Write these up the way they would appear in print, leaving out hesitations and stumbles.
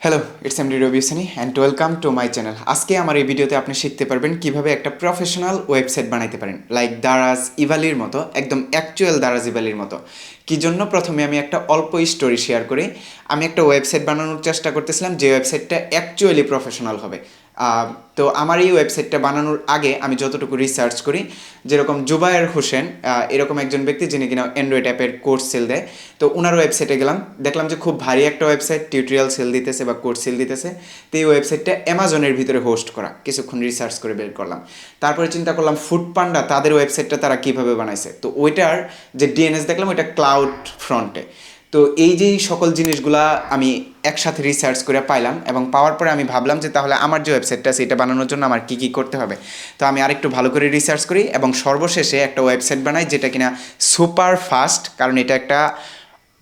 Hello, it's MD Rabi Hoseni and welcome to my channel. আজকে আমার এই ভিডিওতে আপনি শিখতে পারবেন কিভাবে একটা প্রফেশনাল ওয়েবসাইট বানাইতে পারেন, লাইক দারাজ ইভালির মতো, একদম অ্যাকচুয়াল দারাজ ইভালির মতো। কি জন্য? প্রথমে আমি একটা অল্প স্টোরি শেয়ার করি। আমি একটা ওয়েবসাইট বানানোর চেষ্টা করতেছিলাম যে ওয়েবসাইটটা অ্যাকচুয়ালি প্রফেশনাল হবে। তো আমার এই ওয়েবসাইটটা বানানোর আগে আমি যতটুকু রিসার্চ করি, যেরকম জুবায়ের হোসেন, এরকম একজন ব্যক্তি যিনি কিনা অ্যান্ড্রয়েড অ্যাপের কোর্স সেল দেয়, তো ওনার ওয়েবসাইটে গেলাম, দেখলাম যে খুব ভারী একটা ওয়েবসাইট, টিউটোরিয়াল সেল দিতেছে বা কোর্স সেল দিতেছে। তো এই ওয়েবসাইটটা অ্যামাজনের ভিতরে হোস্ট করা, কিছুক্ষণ রিসার্চ করে বের করলাম। তারপরে চিন্তা করলাম ফুড পান্ডা তাদের ওয়েবসাইটটা তারা কীভাবে বানাইছে, তো ওইটার যে ডিএনএস দেখলাম ওইটা ক্লাউড ফ্রন্টে। তো এই যে সকল জিনিসগুলা আমি একসাথে রিসার্চ করে পাইলাম, এবং পাওয়ার পরে আমি ভাবলাম যে তাহলে আমার যে ওয়েবসাইটটা আছে এটা বানানোর জন্য আমার কী কী করতে হবে। তো আমি আরেকটু ভালো করে রিসার্চ করি এবং সর্বশেষে একটা ওয়েবসাইট বানাই যেটা কিনা সুপার ফাস্ট, কারণ এটা একটা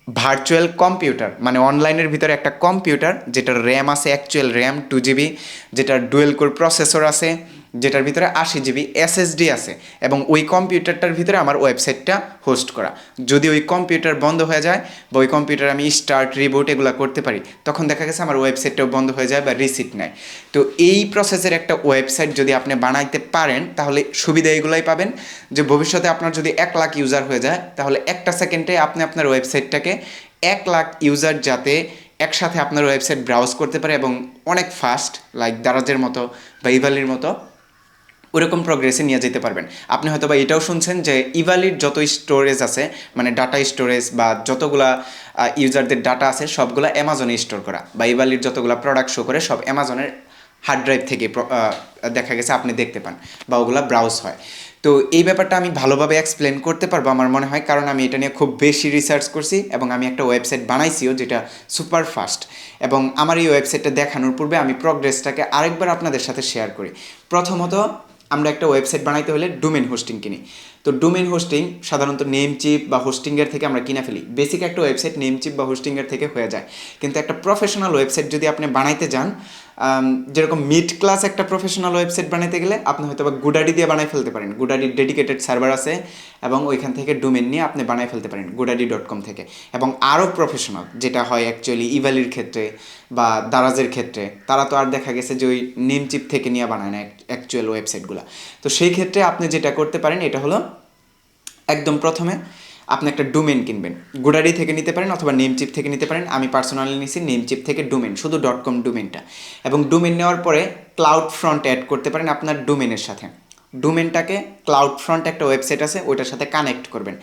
ভার্চুয়াল কম্পিউটার, মানে অনলাইনের ভিতরে একটা কম্পিউটার যেটার র্যাম আছে, অ্যাকচুয়াল র্যাম 2 GB, যেটার ডুয়েল কোর প্রসেসর আছে, যেটার ভিতরে 80 GB এসএসডি আছে, এবং ওই কম্পিউটারটার ভিতরে আমার ওয়েবসাইটটা হোস্ট করা। যদি ওই কম্পিউটার বন্ধ হয়ে যায় বা ওই কম্পিউটার আমি স্টার্ট রিবুট এগুলো করতে পারি, তখন দেখা গেছে আমার ওয়েবসাইটটাও বন্ধ হয়ে যায় বা রিসিট নেয়। তো এই প্রসেসের একটা ওয়েবসাইট যদি আপনি বানাইতে পারেন তাহলে সুবিধা এগুলোই পাবেন যে ভবিষ্যতে আপনার যদি 1 লাখ ইউজার হয়ে যায় তাহলে একটা সেকেন্ডে আপনি আপনার ওয়েবসাইটটাকে 1 লাখ ইউজার যাতে একসাথে আপনার ওয়েবসাইট ব্রাউজ করতে পারে এবং অনেক ফাস্ট, লাইক দারাজের মতো বা ইভালির মতো ওরকম প্রোগ্রেসে নিয়ে যেতে পারবেন। আপনি হয়তো বা এটাও শুনছেন যে ইভালির যত স্টোরেজ আছে, মানে ডাটা স্টোরেজ বা যতগুলা ইউজারদের ডাটা আছে সবগুলা অ্যামাজনে স্টোর করা, বা ইভালির যতগুলা প্রোডাক্ট শো করে সব অ্যামাজনের হার্ড ড্রাইভ থেকে দেখা গেছে আপনি দেখতে পান বা ওগুলা ব্রাউজ হয়। তো এই ব্যাপারটা আমি ভালোভাবে এক্সপ্লেন করতে পারবো আমার মনে হয়, কারণ আমি এটা নিয়ে খুব বেশি রিসার্চ করছি এবং আমি একটা ওয়েবসাইট বানাইছিও যেটা সুপার ফাস্ট। এবং আমার এই ওয়েবসাইটটা দেখানোর পূর্বে আমি প্রোগ্রেসটাকে আরেকবার আপনাদের সাথে শেয়ার করি। প্রথমত, আমরা একটা ওয়েবসাইট বানাইতে হলে ডোমেন হোস্টিং কিনি। তো ডোমেন হোস্টিং সাধারণত নেমচিপ বা হোস্টিংয়ের থেকে আমরা কিনে ফেলি। বেসিক একটা ওয়েবসাইট নেমচিপ বা হোস্টিংয়ের থেকে হয়ে যায়, কিন্তু একটা প্রফেশনাল ওয়েবসাইট যদি আপনি বানাইতে যান, যেরকম মিড ক্লাস একটা প্রফেশনাল ওয়েবসাইট বানাইতে গেলে আপনি হয়তো বা গুডাডি দিয়ে বানাই ফেলতে পারেন। গুডাডির ডেডিকেটেড সার্ভার আছে এবং ওইখান থেকে ডোমেন নিয়ে আপনি বানাই ফেলতে পারেন godaddy.com থেকে। এবং আরও প্রফেশনাল যেটা হয় অ্যাকচুয়ালি ইভালির ক্ষেত্রে বা দারাজের ক্ষেত্রে, তারা তো আর দেখা গেছে যে ওই নেমচিপ থেকে নিয়ে বানায় না অ্যাকচুয়াল ওয়েবসাইটগুলো। তো সেই ক্ষেত্রে আপনি যেটা করতে পারেন এটা হলো, একদম প্রথমে আপনি একটা ডোমেন কিনবেন। গুডাডি থেকে নিতে পারেন অথবা নেমচিপ থেকে নিতে পারেন। আমি পার্সোনালি নিছি নেমচিপ থেকে ডোমেন, শুধু .com ডোমেনটা। এবং ডোমেন নেওয়ার পরে ক্লাউড ফ্রন্ট অ্যাড করতে পারেন আপনার ডোমেনের সাথে। ডোমেনটাকে ক্লাউড ফ্রন্ট একটা ওয়েবসাইট আছে ওইটার সাথে কানেক্ট করবেন।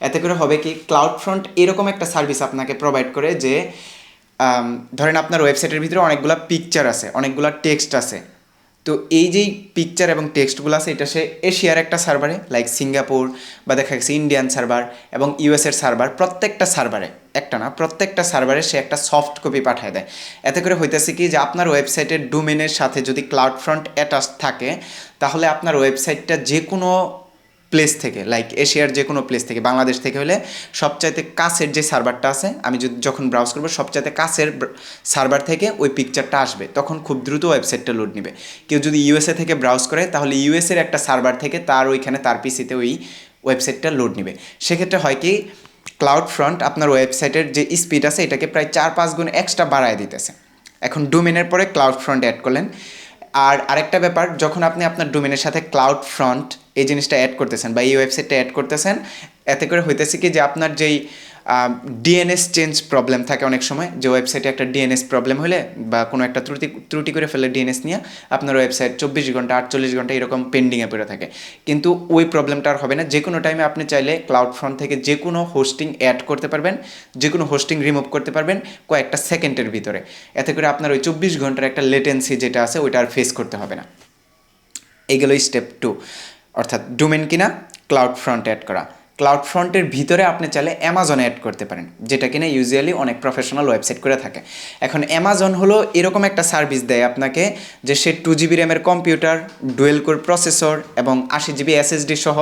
এতে করে হবে কি, ক্লাউড ফ্রন্ট এরকম একটা সার্ভিস আপনাকে প্রোভাইড করে যে ধরেন আপনার ওয়েবসাইটের ভিতরে অনেকগুলো পিকচার আছে, অনেকগুলো টেক্সট আছে। তো এই যেই পিকচার এবং টেক্সটগুলো আছে এটা সে এশিয়ার একটা সার্ভারে, লাইক সিঙ্গাপুর বা দেখা গেছে ইন্ডিয়ান সার্ভার এবং ইউএসের সার্ভার, প্রত্যেকটা সার্ভারে, একটা না প্রত্যেকটা সার্ভারে সে একটা সফট কপি পাঠিয়ে দেয়। এতে করে হইতেছে কি যে আপনার ওয়েবসাইটের ডোমেনের সাথে যদি ক্লাউড ফ্রন্ট অ্যাটাচ থাকে তাহলে আপনার ওয়েবসাইটটা যে কোনো প্লেস থেকে, লাইক এশিয়ার যে কোনো প্লেস থেকে, বাংলাদেশ থেকে হলে সবচাইতে কাছের যে সার্ভারটা আছে, আমি যখন ব্রাউজ করবো সবচাইতে কাছের সার্ভার থেকে ওই পিকচারটা আসবে, তখন খুব দ্রুত ওয়েবসাইটটা লোড নেবে। কেউ যদি ইউএসএ থেকে ব্রাউজ করে তাহলে ইউএসের একটা সার্ভার থেকে তার ওইখানে তার পিসিতে ওই ওয়েবসাইটটা লোড নেবে। সেক্ষেত্রে হয় কি, ক্লাউড ফ্রন্ট আপনার ওয়েবসাইটের যে স্পিড আছে এটাকে প্রায় 4-5 গুণ এক্সট্রা বাড়ায় দিতেছে। এখন ডোমেনের পরে ক্লাউড ফ্রন্ট অ্যাড করলেন। আর আরেকটা ব্যাপার, যখন আপনি আপনার ডোমেনের সাথে ক্লাউড ফ্রন্ট এই জিনিসটা অ্যাড করতেছেন বা এই ওয়েবসাইটটা অ্যাড করতেছেন, এতে করে হইতেছে কি যে আপনার যেই ডিএনএস চেঞ্জ প্রবলেম থাকে অনেক সময়, যে ওয়েবসাইটে একটা ডিএনএস প্রবলেম হলে বা কোনো একটা ত্রুটি করে ফেলে ডিএনএস নিয়ে আপনার ওয়েবসাইট 24 ঘন্টা 48 ঘন্টা এরকম পেন্ডিংয়ে পড়ে থাকে। কিন্তু ওই প্রবলেমটা আর হবে না। যে কোনো টাইমে আপনি চাইলে ক্লাউড ফ্রন্ট থেকে যে কোনো হোস্টিং অ্যাড করতে পারবেন, যে কোনো হোস্টিং রিমুভ করতে পারবেন কয়েকটা সেকেন্ডের ভিতরে। এতে করে আপনার ওই 24 ঘন্টার একটা লেটেন্সি যেটা আছে ওইটা আর ফেস করতে হবে না। এইগুলো স্টেপ 2, অর্থাৎ ডোমেন কিনা, ক্লাউড ফ্রন্ট অ্যাড করা। ক্লাউড ফ্রন্টের ভিতরে আপনি চাইলে অ্যামাজনে অ্যাড করতে পারেন, যেটা কিনা ইউজুয়ালি অনেক প্রফেশনাল ওয়েবসাইট করে থাকে। এখন অ্যামাজন হলো এরকম একটা সার্ভিস দেয় আপনাকে যে সে 2 GB র্যামের কম্পিউটার, ডুয়েল কোর প্রসেসর এবং 80 GB এসএসডি সহ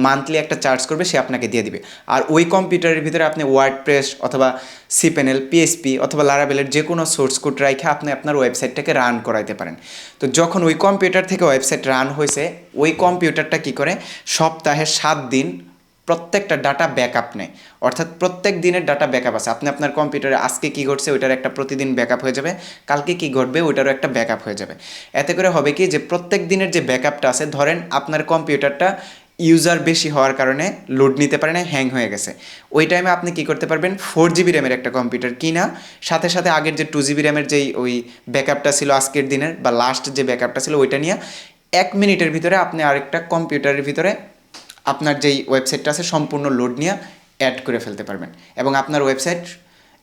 মান্থলি একটা চার্জ করবে, সে আপনাকে দিয়ে দিবে। আর ওই কম্পিউটারের ভিতরে আপনি ওয়ার্ডপ্রেস অথবা সিপ্যানেল, পিএইচপি অথবা লারাভেলের যে কোনো সোর্স কোড রাইখে আপনি আপনার ওয়েবসাইটটাকে রান করাইতে পারেন। তো যখন ওই কম্পিউটার থেকে ওয়েবসাইট রান হয়েছে, ওই কম্পিউটারটা কী করে, সপ্তাহে 7 দিন প্রত্যেকটা ডাটা ব্যাকআপ নেয়, অর্থাৎ প্রত্যেক দিনের ডাটা ব্যাকআপ আছে। আপনি আপনার কম্পিউটারে আজকে কী ঘটছে ওইটার একটা প্রতিদিন ব্যাকআপ হয়ে যাবে, কালকে কী ঘটবে ওইটারও একটা ব্যাকআপ হয়ে যাবে। এতে করে হবে কি যে প্রত্যেক দিনের যে ব্যাকআপটা আছে, ধরেন আপনার কম্পিউটারটা ইউজার বেশি হওয়ার কারণে লোড নিতে পারে না, হ্যাং হয়ে গেছে, ওই টাইমে আপনি কী করতে পারবেন, 4 GB র্যামের একটা কম্পিউটার কিনা সাথে সাথে আগের যে 2 GB র্যামের যেই ওই ব্যাকআপটা ছিল আজকের দিনের বা লাস্ট যে ব্যাকআপটা ছিল ওইটা নিয়ে 1 মিনিটের ভিতরে আপনি আরেকটা কম্পিউটারের ভিতরে আপনার যেই ওয়েবসাইটটা আছে সম্পূর্ণ লোড নিয়ে অ্যাড করে ফেলতে পারবেন এবং আপনার ওয়েবসাইট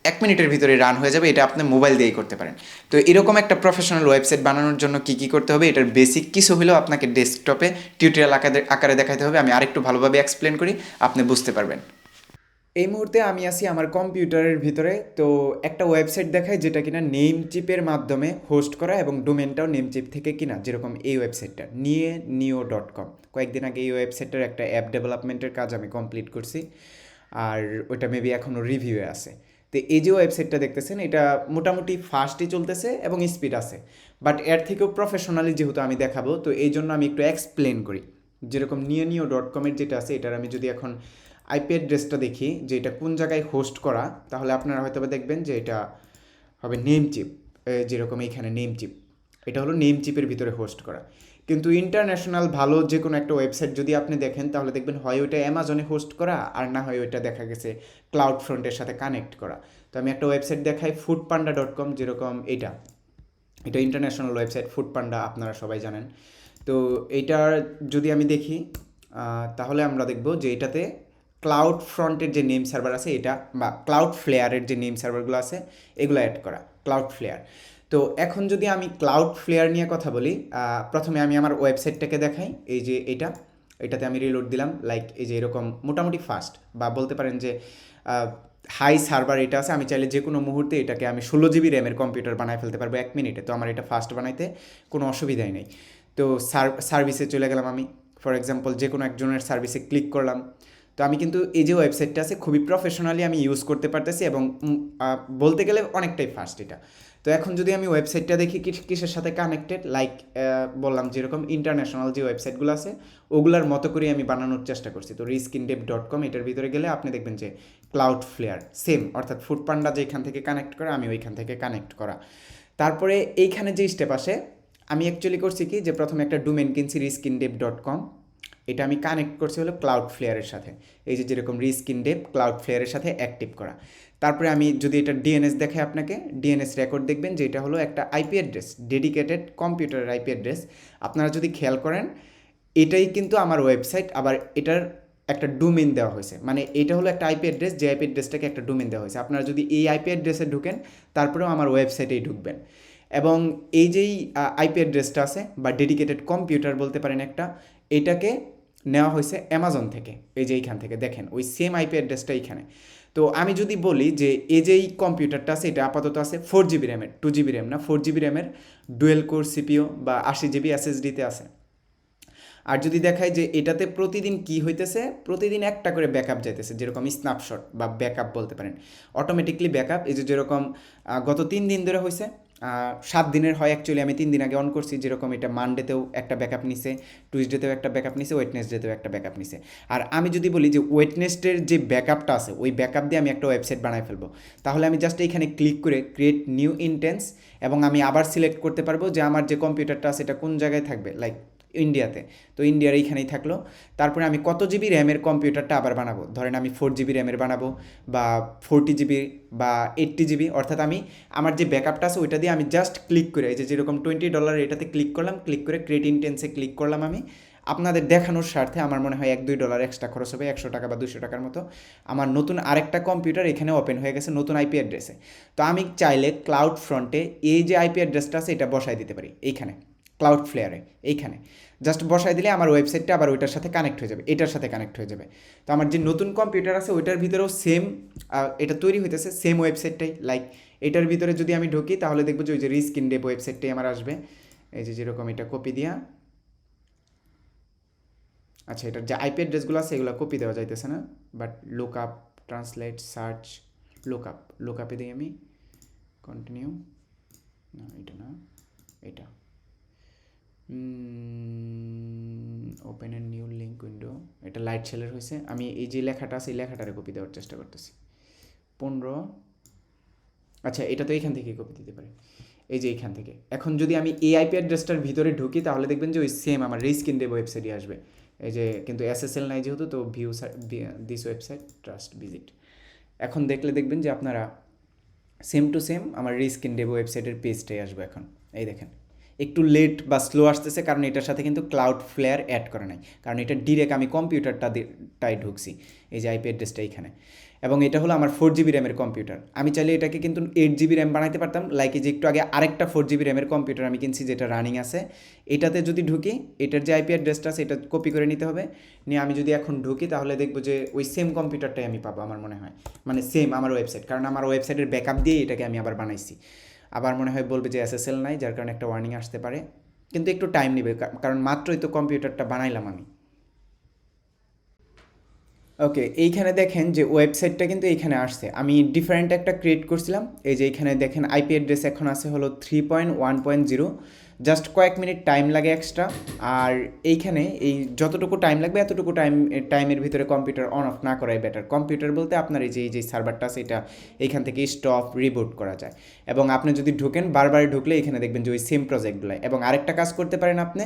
1 মিনিটের ভিতরে রান হয়ে যাবে। এটা আপনি মোবাইল দিয়েই করতে পারেন। তো এরকম একটা প্রফেশনাল ওয়েবসাইট বানানোর জন্য কী কী করতে হবে, এটার বেসিক কিছু হলেও আপনাকে ডেস্কটপে টিউটোরিয়াল আকারে দেখাতে হবে। আমি আরেকটু ভালোভাবে এক্সপ্লেন করি, আপনি বুঝতে পারবেন। এই মুহূর্তে আমি আছি আমার কম্পিউটারের ভিতরে। তো একটা ওয়েবসাইট দেখায় যেটা কিনা নেম চিপের মাধ্যমে হোস্ট করা এবং ডোমেনটাও নেম চিপ থেকে কিনা, যেরকম এই ওয়েবসাইটটা nieo.com। কয়েকদিন আগে এই ওয়েবসাইটটার একটা অ্যাপ ডেভেলপমেন্টের কাজ আমি কমপ্লিট করছি, আর ওইটা মেবি এখনও রিভিউয়ে আছে। তো এই যে ওয়েবসাইটটা দেখতেছেন এটা মোটামুটি ফাস্টই চলতেছে এবং স্পিড আছে, বাট এর থেকেও প্রফেশনালি যেহেতু আমি দেখাবো তো এই জন্য আমি একটু এক্সপ্লেন করি। যেরকম nieo.com-এর যেটা আছে এটার আমি যদি এখন আইপি অ্যাড্রেসটা দেখি যে এটা কোন জায়গায় হোস্ট করা, তাহলে আপনারা হয়তো দেখবেন যে এটা হবে নেম চিপ। যেরকম এইখানে নেম চিপ, এটা হলো নেম চিপের ভিতরে হোস্ট করা। কিন্তু ইন্টারন্যাশনাল ভালো যে কোনো একটা ওয়েবসাইট যদি আপনি দেখেন তাহলে দেখবেন হয় ওইটা অ্যামাজনে হোস্ট করা, আর না হয় ওইটা দেখা গেছে ক্লাউড ফ্রন্টের সাথে কানেক্ট করা। তো আমি একটা ওয়েবসাইট দেখাই foodpanda.com, যেরকম এটা ইন্টারন্যাশনাল ওয়েবসাইট ফুডপান্ডা, আপনারা সবাই জানেন। তো এইটার যদি আমি দেখি তাহলে আমরা দেখব যে এটাতে ক্লাউড ফ্রন্টের যে নেম সার্ভার আছে এটা, বা ক্লাউড ফ্লেয়ারের যে নেম সার্ভারগুলো আছে এগুলো অ্যাড করা, ক্লাউড ফ্লেয়ার। তো এখন যদি আমি ক্লাউড ফ্লেয়ার নিয়ে কথা বলি, প্রথমে আমি আমার ওয়েবসাইটটাকে দেখাই। এই যে এটাতে আমি রিলোড দিলাম, লাইক এই যে এরকম মোটামুটি ফাস্ট, বা বলতে পারেন যে হাই সার্ভার এটা আছে। আমি চাইলে যে কোনো মুহূর্তে এটাকে আমি 16 GB র্যামের কম্পিউটার বানায় ফেলতে পারবো 1 মিনিটে। তো আমার এটা ফাস্ট বানাইতে কোনো অসুবিধাই নেই। তো সার্ভিসে চলে গেলাম আমি, ফর এক্সাম্পল যে কোনো একজনের সার্ভিসে ক্লিক করলাম। তো আমি কিন্তু এই যে ওয়েবসাইটটা আছে খুবই প্রফেশনালি আমি ইউজ করতে পারতেছি এবং বলতে গেলে অনেকটাই ফাস্ট এটা। তো এখন যদি আমি ওয়েবসাইটটা দেখি কিসের সাথে কানেক্টেড, লাইক বললাম যেরকম ইন্টারন্যাশনাল যে ওয়েবসাইটগুলো আছে ওগুলার মতো করে আমি বানানোর চেষ্টা করছি। তো riskindev.com এটার ভিতরে গেলে আপনি দেখবেন যে ক্লাউড ফ্লেয়ার সেম, অর্থাৎ ফুডপান্ডা যেখান থেকে কানেক্ট করা আমি ওইখান থেকে কানেক্ট করা। তারপরে এইখানে যে স্টেপ আসে, আমি অ্যাকচুয়ালি করছি কি যে প্রথমে একটা ডোমেন কিনছি riskindev.com, এটা আমি কানেক্ট করছি হলো ক্লাউড ফ্লেয়ারের সাথে। এই যে যেরকম riskindev ক্লাউড ফ্লেয়ারের সাথে অ্যাক্টিভ করা। তারপরে আমি যদি এটা ডিএনএস দেখাই আপনাকে, ডিএনএস রেকর্ড দেখবেন যে এটা হলো একটা আইপি অ্যাড্রেস, ডেডিকেটেড কম্পিউটারের আইপি অ্যাড্রেস। আপনারা যদি খেয়াল করেন এটাই কিন্তু আমার ওয়েবসাইট, আবার এটার একটা ডোমেন দেওয়া হয়েছে, মানে এটা হলো একটা আইপি অ্যাড্রেস, যে আইপি অ্যাড্রেসটাকে একটা ডোমেন দেওয়া হয়েছে। আপনারা যদি এই আইপি অ্যাড্রেসে ঢুকেন তারপরেও আমার ওয়েবসাইটেই ঢুকবেন। এবং এই যেই আইপি অ্যাড্রেসটা আছে বা ডেডিকেটেড কম্পিউটার বলতে পারেন একটা, এটাকে নেওয়া হয়েছে অ্যামাজন থেকে। এই যে এইখান থেকে দেখেন ওই সেম আইপি অ্যাড্রেসটা এইখানে। তো আমি যদি বলি যে এই যে এই কম্পিউটারটা আছে এটা আপাতত আছে 4 GB র্যামের, 2 GB র্যাম না, 4 GB র্যামের ডুয়েল কোর সিপিইউ বা 80 GB এসএসডিতে আছে। আর যদি দেখায় যে এটাতে প্রতিদিন কি হইতেছে, প্রতিদিন একটা করে ব্যাকআপ যাইতেছে, যেরকম স্ন্যাপশট বা ব্যাকআপ বলতে পারেন, অটোমেটিকলি ব্যাকআপ। এই যে যেরকম গত 3 দিন ধরে হয়েছে, 7 দিনের হয় অ্যাকচুয়ালি, আমি 3 দিন আগে অন করছি। যেরকম এটা মানডেতেও একটা ব্যাকআপ নিছে, টুইসডেতেও একটা ব্যাকআপ নিছে, ওয়েডনেসডেতেও একটা ব্যাকআপ নিছে। আর আমি যদি বলি যে ওয়েডনেসডের যে ব্যাকআপটা আছে ওই ব্যাকআপ দিয়ে আমি একটা ওয়েবসাইট বানায় ফেলবো, তাহলে আমি জাস্ট এইখানে ক্লিক করে ক্রিয়েট নিউ ইনটেন্স, এবং আমি আবার সিলেক্ট করতে পারবো যে আমার যে কম্পিউটারটা আছে এটা কোন জায়গায় থাকবে, লাইক ইন্ডিয়াতে। তো ইন্ডিয়ার এইখানেই থাকলো। তারপরে আমি কত জিবি র্যামের কম্পিউটারটা আবার বানাবো, ধরেন আমি 4 GB র্যামের বানাবো বা 40 GB বা 80 GB, অর্থাৎ আমি আমার যে ব্যাকআপটা আছে ওইটা দিয়ে আমি জাস্ট ক্লিক করে এই যে যেরকম $20 এটাতে ক্লিক করলাম, ক্লিক করে ক্রিয়েট ইনটেন্সে ক্লিক করলাম। আমি আপনাদের দেখানোর স্বার্থে আমার মনে হয় $1-2 এক্সট্রা খরচ হবে, 100 টাকা বা 200 টাকার মতো। আমার নতুন আরেকটা কম্পিউটার এখানে ওপেন হয়ে গেছে নতুন আইপি অ্যাড্রেসে। তো আমি চাইলে ক্লাউড ফ্রন্টে এই যে আইপি অ্যাড্রেসটা আছে এটা বসাই দিতে পারি এইখানে ক্লাউড ফ্লেয়ারে, এইখানে জাস্ট বসাই দিলে আমার ওয়েবসাইটটা আবার ওইটার সাথে কানেক্ট হয়ে যাবে, এটার সাথে কানেক্ট হয়ে যাবে। তো আমার যে নতুন কম্পিউটার আছে ওইটার ভিতরেও সেম এটা তৈরি হইতেছে, সেম ওয়েবসাইটটাই। লাইক এটার ভিতরে যদি আমি ঢুকি তাহলে দেখবো যে ওই যে riskindev ওয়েবসাইটটাই আমার আসবে। এই যে যেরকম এটা কপি দিয়া, আচ্ছা এটার যে আইপি অ্যাড্রেসগুলো আছে এগুলো কপি দেওয়া যাইতেছে না, but look up, translate, search, look আপে দিই আমি, কন্টিনিউ, না এটা না, এটা open a new link window, একটা লাইট শেলের হয়েছে। আমি এই যে লেখাটা আছে এই লেখাটারে কপি দেওয়ার চেষ্টা করতেছি। 15, আচ্ছা এটা তো এইখান থেকে কপি দিতে পারি, এই যে এইখান থেকে। এখন যদি আমি এই আইপি অ্যাড্রেসটার ভিতরে ঢুকি তাহলে দেখবেন যে ওই সেম আমার রিস্কিন ডেভ ওয়েবসাইটই আসবে। এই যে কিন্তু এসএসএল নাই যেহেতু, তো view this website trust visit. এখন দেখলে দেখবেন যে আপনারা সেম টু সেম আমার রিস্কিন ডেভ ওয়েবসাইটের পেজটাই আসবে এখন। এই দেখেন একটু লেট বা স্লো আসতেছে, কারণ এটার সাথে কিন্তু ক্লাউড ফ্লেয়ার অ্যাড করা নাই, কারণ এটা ডিরেক্ট আমি কম্পিউটারটাই ঢুকছি। এই যে আইপি অ্যাড্রেসটা এইখানে, এবং এটা হলো আমার 4 GB র্যামের কম্পিউটার। আমি চাইলে এটাকে কিন্তু 8 GB র্যাম বানাইতে পারতাম, লাইক যে একটু আগে আরেকটা 4 GB র্যামের কম্পিউটার আমি কিনছি যেটা রানিং আছে, এটাতে যদি ঢুকি এটার যে আইপি অ্যাড্রেসটা আছে এটা কপি করে নিতে হবে। নিয়ে আমি যদি এখন ঢুকি তাহলে দেখবো যে ওই সেম কম্পিউটারটাই আমি পাবো আমার মনে হয়, মানে সেম আমার ওয়েবসাইট, কারণ আমার ওয়েবসাইটের ব্যাকআপ দিয়ে এটাকে আমি আবার বানাইছি। আবার মনে হয় বলবে যে এসএসএল নাই, যার কারণে একটা ওয়ার্নিং আসতে পারে, কিন্তু একটু টাইম নেবে, কারণ মাত্রই তো কম্পিউটারটা বানাইলাম আমি। ওকে, এইখানে দেখেন যে ওয়েবসাইটটা কিন্তু এইখানে আসছে। আমি ডিফারেন্ট একটা ক্রিয়েট করছিলাম। এই যে এইখানে দেখেন আইপি অ্যাড্রেস এখন আছে হলো 3.1.0। জাস্ট কয়েক মিনিট টাইম লাগে এক্সট্রা। আর এইখানে এই যতটুকু টাইম লাগবে এতটুকু টাইমের ভিতরে কম্পিউটার অন অফ না করাই বেটার। কম্পিউটার বলতে আপনার এই যে সার্ভারটা আছে এটা এইখান থেকে স্টপ রিবুট করা যায়। এবং আপনি যদি ঢুকেন বারবার ঢুকলে এখানে দেখবেন যে ওই সেম প্রজেক্টগুলো। এবং আরেকটা কাজ করতে পারেন আপনি,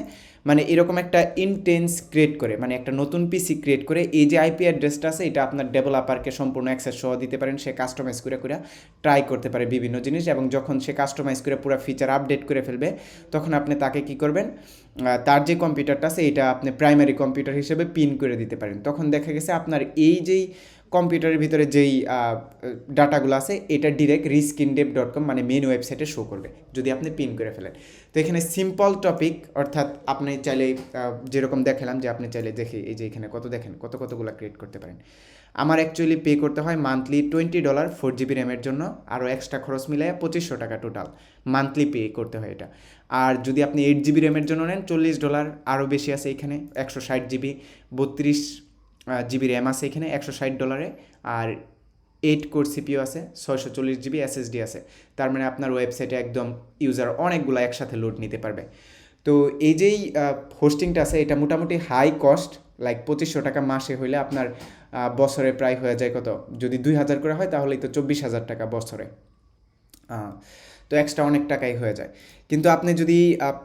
মানে এরকম একটা ইনটেন্স ক্রিয়েট করে, মানে একটা নতুন পিসি ক্রিয়েট করে এই যে আইপি অ্যাড্রেসটা আছে এটা আপনার ডেভেলপারকে সম্পূর্ণ অ্যাক্সেস সহ দিতে পারেন। সে কাস্টমাইজ করে ট্রাই করতে পারে বিভিন্ন জিনিস, এবং যখন সে কাস্টমাইজ করে পুরো ফিচার আপডেট করে ফেলবে তখন আপনি তাকে কি করবেন, তার যে কম্পিউটারটা আছে এটা আপনি প্রাইমারি কম্পিউটার হিসেবে পিন করে দিতে পারেন। তখন দেখা গেছে আপনার এই যেই কম্পিউটারের ভিতরে যেই ডাটাগুলো আছে এটা ডিরেক্ট riskindev.com মানে মেন ওয়েবসাইটে শো করবে যদি আপনি পিন করে ফেলেন। তো এখানে সিম্পল টপিক, অর্থাৎ আপনি চাইলে যেরকম দেখালাম যে আপনি চাইলে দেখি এই যে এখানে দেখেন কতগুলো ক্রিয়েট করতে পারেন। আমার অ্যাকচুয়ালি পে করতে হয় মান্থলি $20 4 GB র্যামের জন্য, আরও এক্সট্রা খরচ মিলায় $2500 টোটাল মান্থলি পে করতে হয় এটা। আর যদি আপনি 8 GB র্যামের জন্য নেন $40, আরও বেশি আছে এখানে 160 GB, 32 GB র্যাম আছে এখানে $160। আর 8 কোর সিপিইউ আছে, 640 GB এসএসডি আছে। তার মানে আপনার ওয়েবসাইটে একদম ইউজার অনেকগুলো একসাথে লোড নিতে পারবে। তো এই যেই হোস্টিংটা আছে এটা মোটামুটি হাই কস্ট, লাইক $2500 মাসে হইলে আপনার বছরে প্রায় হয়ে যায় কত, যদি 2000 করে হয় তাহলেই তো $24,000 বছরে। তো এক্সট্রা অনেক টাকাই হয়ে যায়। কিন্তু আপনি যদি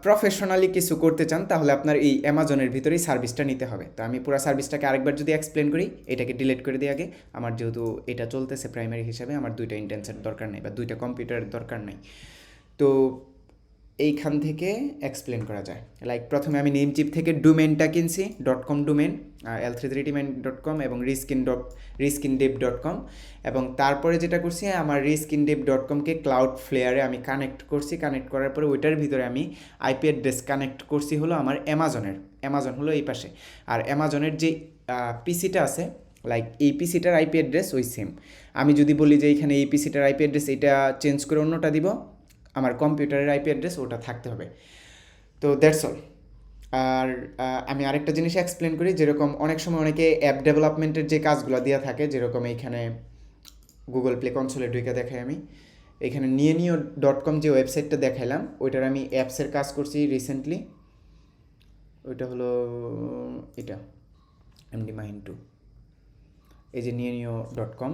প্রফেশনালি কিছু করতে চান তাহলে আপনার এই অ্যামাজনের ভিতরেই সার্ভিসটা নিতে হবে। তো আমি পুরো সার্ভিসটাকে আরেকবার যদি এক্সপ্লেন করি, এটাকে ডিলিট করে দিই আগে। আমার যেহেতু এটা চলতেছে প্রাইমারি হিসাবে, আমার 2টা ইন্টেন্সের দরকার নেই বা 2টা কম্পিউটারের দরকার নেই। তো এইখান থেকে এক্সপ্লেন করা যায়। লাইক প্রথমে আমি নেমচিপ থেকে ডোমেনটা কিনছি, .com ডোমেন, l33domain.com এবং riskindev.com। এবং তারপরে যেটা করছি আমার riskindev.comকে ক্লাউড ফ্লেয়ারে আমি কানেক্ট করছি। কানেক্ট করার পরে ওইটার ভিতরে আমি আইপি অ্যাড্রেস কানেক্ট করছি হলো আমার অ্যামাজন হলো এই পাশে। আর অ্যামাজনের যে পিসিটা আছে, লাইক এই পিসিটার আইপি অ্যাড্রেস ওই সেম। আমি যদি বলি যে এইখানে এই পিসিটার আইপি অ্যাড্রেস এটা চেঞ্জ করে অন্যটা দিব, আমার কম্পিউটারের আইপি অ্যাড্রেস ওটা থাকতে হবে। তো দ্যাটস অল। আর আমি আরেকটা জিনিস এক্সপ্লেন করি, যেরকম অনেক সময় অনেকে অ্যাপ ডেভেলপমেন্টের যে কাজগুলো দেওয়া থাকে, যেরকম এইখানে গুগল প্লে কনসোলে ঢুকে দেখাই আমি, এখানে নিও.com যে ওয়েবসাইটটা দেখাইলাম ওইটার আমি অ্যাপসের কাজ করছি রিসেন্টলি। ওইটা হলো এটা এমডি মাহিন 2, এই যে নিও.com।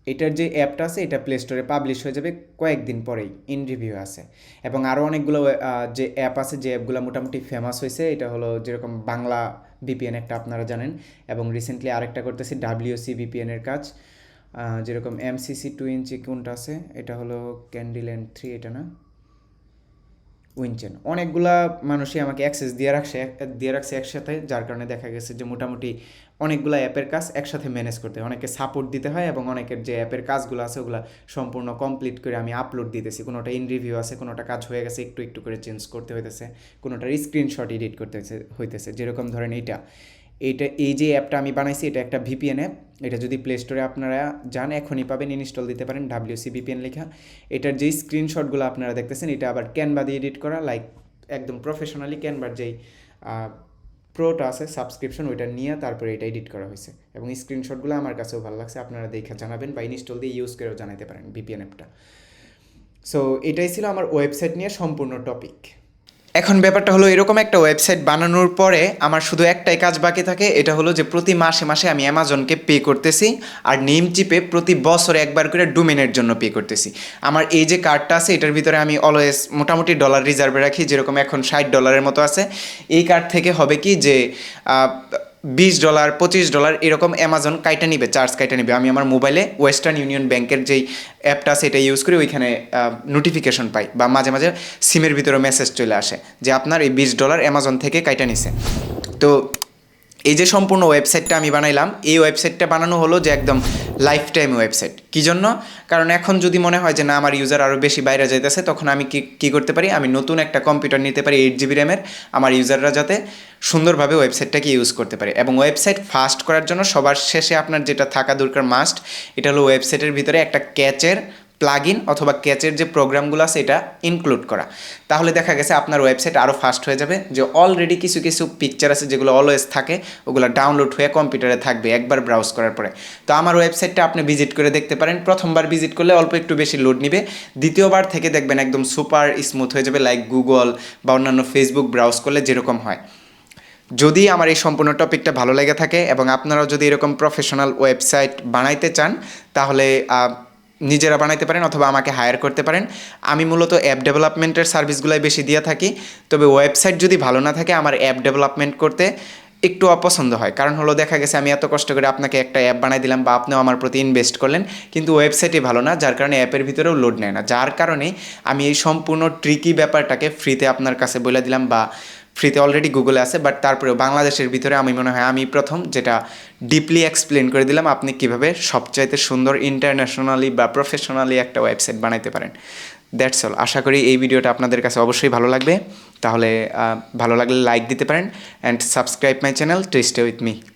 এটার যে অ্যাপটা আছে এটা প্লে স্টোরে পাবলিশ হয়ে যাবে কয়েকদিন পরেই, ইন রিভিউ আছে। এবং আরও অনেকগুলো যে অ্যাপ আছে যে অ্যাপগুলো মোটামুটি ফেমাস হয়েছে, এটা হলো যেরকম বাংলা ভিপিএন একটা আপনারা জানেন, এবং রিসেন্টলি আরেকটা করতেছি WC ভিপিএনের কাজ, যেরকম MCC 2 ইঞ্চি কোনটা আছে, এটা হলো ক্যান্ডিল্যান্ড 3, এটা না উইনচেন। অনেকগুলা মানুষই আমাকে অ্যাক্সেস দিয়ে রাখছে একসাথে, যার কারণে দেখা গেছে যে মোটামুটি অনেকগুলো অ্যাপের কাজ একসাথে ম্যানেজ করতে হয়, অনেকে সাপোর্ট দিতে হয়, এবং অনেকের যে অ্যাপের কাজগুলো আছে ওগুলো সম্পূর্ণ কমপ্লিট করে আমি আপলোড দিতেছি। কোনোটা ইন রিভিউ আছে, কোনোটা কাজ হয়ে গেছে একটু একটু করে চেঞ্জ করতে হইতেছে, কোনোটার স্ক্রিনশট এডিট করতে হইতেছে। যেরকম ধরেন এই যে অ্যাপটা আমি বানাইছি এটা একটা ভিপিএন অ্যাপ। এটা যদি প্লে স্টোরে আপনারা যান এখনই পাবেন, ইনস্টল দিতে পারেন, WC VPN লেখা। এটার যেই স্ক্রিনশটগুলো আপনারা দেখতেছেন এটা আবার ক্যানভা দিয়ে এডিট করা, লাইক একদম প্রফেশনালি ক্যানভার যেই প্রোটা আছে সাবস্ক্রিপশন ওইটা নিয়ে তারপরে এটা এডিট করা হয়েছে। এবং স্ক্রিনশটগুলো আমার কাছেও ভালো লাগছে, আপনারা দেখে জানাবেন বা ইনস্টল দিয়ে ইউজ করেও জানাতে পারেন ভিপিএন অ্যাপটা। সো এটাই ছিল আমার ওয়েবসাইট নিয়ে সম্পূর্ণ টপিক। এখন ব্যাপারটা হলো এরকম একটা ওয়েবসাইট বানানোর পরে আমার শুধু একটাই কাজ বাকি থাকে, এটা হলো যে প্রতি মাসে মাসে আমি অ্যামাজনকে পে করতেছি আর নেম চিপে প্রতি বছরে একবার করে ডোমেনের জন্য পে করতেছি। আমার এই যে কার্ডটা আছে এটার ভিতরে আমি অলওয়েজ মোটামুটি ডলার রিজার্ভে রাখি, যেরকম এখন $60 মতো আছে। এই কার্ড থেকে হবে কি যে $20 $25 এরকম অ্যামাজন কাইটা নিবে, চার্জ কাইটা নিবে। আমি আমার মোবাইলে ওয়েস্টার্ন ইউনিয়ন ব্যাংকের যেই অ্যাপটা আছে এটা ইউজ করি, ওইখানে নোটিফিকেশন পাই বা মাঝে মাঝে সিমের ভিতরে মেসেজ চলে আসে যে আপনার এই $20 অ্যামাজন থেকে কাইটা নিছে। তো এই যে সম্পূর্ণ ওয়েবসাইটটা আমি বানাইলাম, এই ওয়েবসাইটটা বানানো হলো যে একদম লাইফ টাইম ওয়েবসাইট। কী জন্য? কারণ এখন যদি মনে হয় যে না আমার ইউজার আরও বেশি বাইরে যাইতেছে, তখন আমি কী করতে পারি, আমি নতুন একটা কম্পিউটার নিতে পারি 8 GB র্যামের, আমার ইউজাররা যাতে সুন্দরভাবে ওয়েবসাইটটাকে ইউজ করতে পারে। এবং ওয়েবসাইট ফাস্ট করার জন্য সবার শেষে আপনার যেটা থাকা দরকার মাস্ট, এটা হলো ওয়েবসাইটের ভিতরে একটা ক্যাচের প্লাগইন অথবা ক্যাচের যে প্রোগ্রামগুলো আছে এটা ইনক্লুড করা। তাহলে দেখা গেছে আপনার ওয়েবসাইট আরও ফাস্ট হয়ে যাবে। যে অলরেডি কিছু কিছু পিকচার আছে যেগুলো অলওয়েজ থাকে, ওগুলো ডাউনলোড হয়ে কম্পিউটারে থাকবে একবার ব্রাউজ করার পরে। তো আমার ওয়েবসাইটটা আপনি ভিজিট করে দেখতে পারেন। প্রথমবার ভিজিট করলে অল্প একটু বেশি লোড নিবে, দ্বিতীয়বার থেকে দেখবেন একদম সুপার স্মুথ হয়ে যাবে, লাইক গুগল বা অন্যান্য ফেসবুক ব্রাউজ করলে যেরকম হয়। যদি আমার এই সম্পূর্ণ টপিকটা ভালো লেগে থাকে এবং আপনারাও যদি এরকম প্রফেশনাল ওয়েবসাইট বানাইতে চান, তাহলে নিজেরা বানাইতে পারেন অথবা আমাকে হায়ার করতে পারেন। আমি মূলত অ্যাপ ডেভেলপমেন্টের সার্ভিসগুলাই বেশি দিয়ে থাকি। তবে ওয়েবসাইট যদি ভালো না থাকে, আমার অ্যাপ ডেভেলপমেন্ট করতে একটু অপছন্দ হয়। কারণ হলো দেখা গেছে আমি এত কষ্ট করে আপনাকে একটা অ্যাপ বানাই দিলাম বা আপনিও আমার প্রতি ইনভেস্ট করলেন, কিন্তু ওয়েবসাইটই ভালো না, যার কারণে অ্যাপের ভিতরেও লোড নেয় না। যার কারণে আমি এই সম্পূর্ণ ট্রিকি ব্যাপারটাকে ফ্রিতে আপনার কাছে বলে দিলাম, বা ফ্রিতে অলরেডি গুগলে আছে, বাট তারপরেও বাংলাদেশের ভিতরে আমি মনে হয় আমি প্রথম যেটা ডিপলি এক্সপ্লেন করে দিলাম আপনি কীভাবে সবচাইতে সুন্দর ইন্টারন্যাশনালি বা প্রফেশনালি একটা ওয়েবসাইট বানাইতে পারেন। That's all. আশা করি এই ভিডিওটা আপনাদের কাছে অবশ্যই ভালো লাগবে। তাহলে ভালো লাগলে লাইক দিতে পারেন and subscribe my channel to stay with me.